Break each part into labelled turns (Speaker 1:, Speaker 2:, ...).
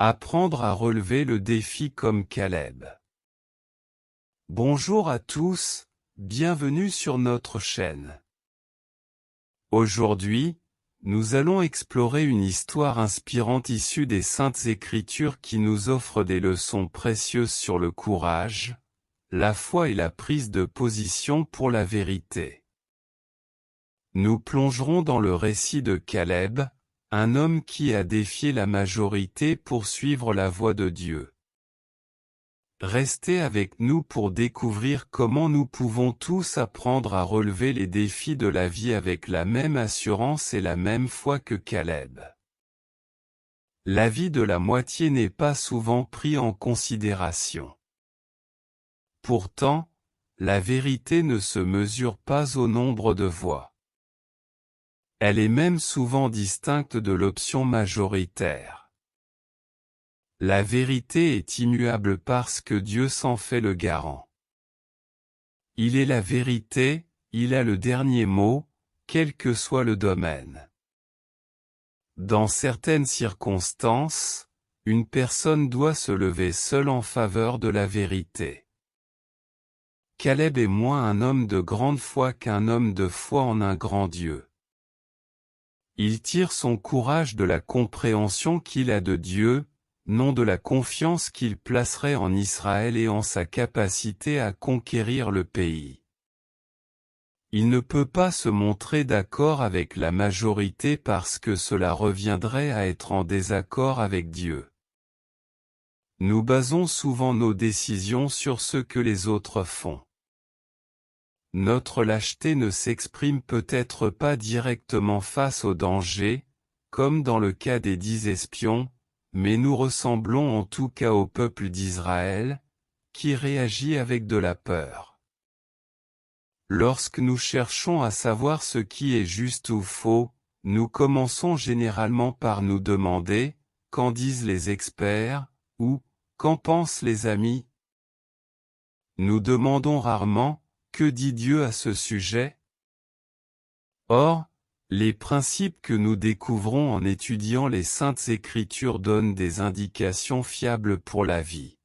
Speaker 1: Apprendre à relever le défi comme Caleb. Bonjour à tous, bienvenue sur notre chaîne. Aujourd'hui, nous allons explorer une histoire inspirante issue des Saintes Écritures qui nous offre des leçons précieuses sur le courage, la foi et la prise de position pour la vérité. Nous plongerons dans le récit de Caleb, un homme qui a défié la majorité pour suivre la voie de Dieu. Restez avec nous pour découvrir comment nous pouvons tous apprendre à relever les défis de la vie avec la même assurance et la même foi que Caleb. L'avis de la moitié n'est pas souvent pris en considération. Pourtant, la vérité ne se mesure pas au nombre de voix. Elle est même souvent distincte de l'option majoritaire. La vérité est immuable parce que Dieu s'en fait le garant. Il est la vérité, il a le dernier mot, quel que soit le domaine. Dans certaines circonstances, une personne doit se lever seule en faveur de la vérité. Caleb est moins un homme de grande foi qu'un homme de foi en un grand Dieu. Il tire son courage de la compréhension qu'il a de Dieu, non de la confiance qu'il placerait en Israël et en sa capacité à conquérir le pays. Il ne peut pas se montrer d'accord avec la majorité parce que cela reviendrait à être en désaccord avec Dieu. Nous basons souvent nos décisions sur ce que les autres font. Notre lâcheté ne s'exprime peut-être pas directement face au danger, comme dans le cas des 10 espions, mais nous ressemblons en tout cas au peuple d'Israël, qui réagit avec de la peur. Lorsque nous cherchons à savoir ce qui est juste ou faux, nous commençons généralement par nous demander, qu'en disent les experts, ou, qu'en pensent les amis? Nous demandons rarement, que dit Dieu à ce sujet? Or, les principes que nous découvrons en étudiant les Saintes Écritures donnent des indications fiables pour la vie.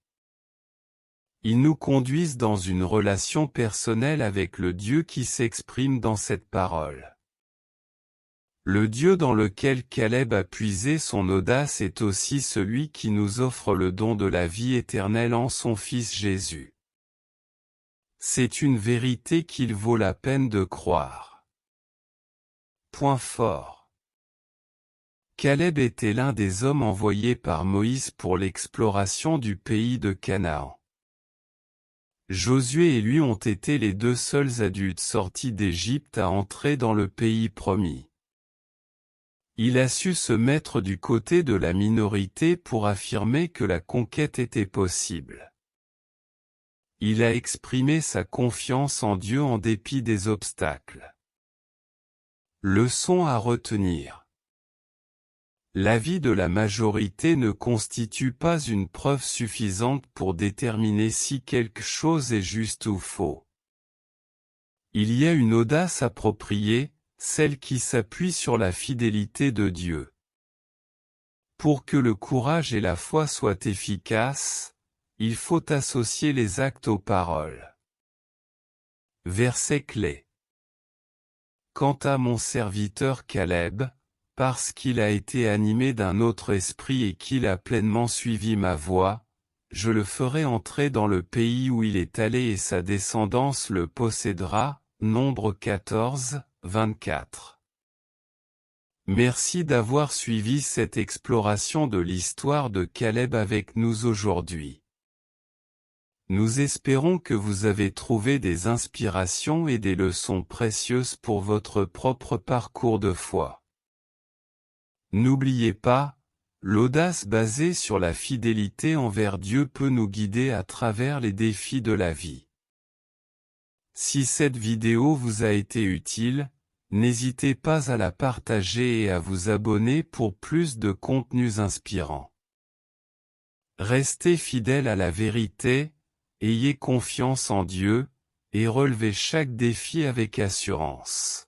Speaker 1: Ils nous conduisent dans une relation personnelle avec le Dieu qui s'exprime dans cette parole. Le Dieu dans lequel Caleb a puisé son audace est aussi celui qui nous offre le don de la vie éternelle en son Fils Jésus. C'est une vérité qu'il vaut la peine de croire. Point fort. Caleb était l'un des hommes envoyés par Moïse pour l'exploration du pays de Canaan. Josué et lui ont été les deux seuls adultes sortis d'Égypte à entrer dans le pays promis. Il a su se mettre du côté de la minorité pour affirmer que la conquête était possible. Il a exprimé sa confiance en Dieu en dépit des obstacles. Leçon à retenir. L'avis de la majorité ne constitue pas une preuve suffisante pour déterminer si quelque chose est juste ou faux. Il y a une audace appropriée, celle qui s'appuie sur la fidélité de Dieu. Pour que le courage et la foi soient efficaces, il faut associer les actes aux paroles. Verset clé. Quant à mon serviteur Caleb, parce qu'il a été animé d'un autre esprit et qu'il a pleinement suivi ma voie, je le ferai entrer dans le pays où il est allé et sa descendance le possédera. Nombre 14, 24. Merci d'avoir suivi cette exploration de l'histoire de Caleb avec nous aujourd'hui. Nous espérons que vous avez trouvé des inspirations et des leçons précieuses pour votre propre parcours de foi. N'oubliez pas, l'audace basée sur la fidélité envers Dieu peut nous guider à travers les défis de la vie. Si cette vidéo vous a été utile, n'hésitez pas à la partager et à vous abonner pour plus de contenus inspirants. Restez fidèles à la vérité, ayez confiance en Dieu, et relevez chaque défi avec assurance.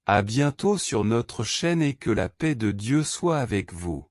Speaker 1: À bientôt sur notre chaîne et que la paix de Dieu soit avec vous.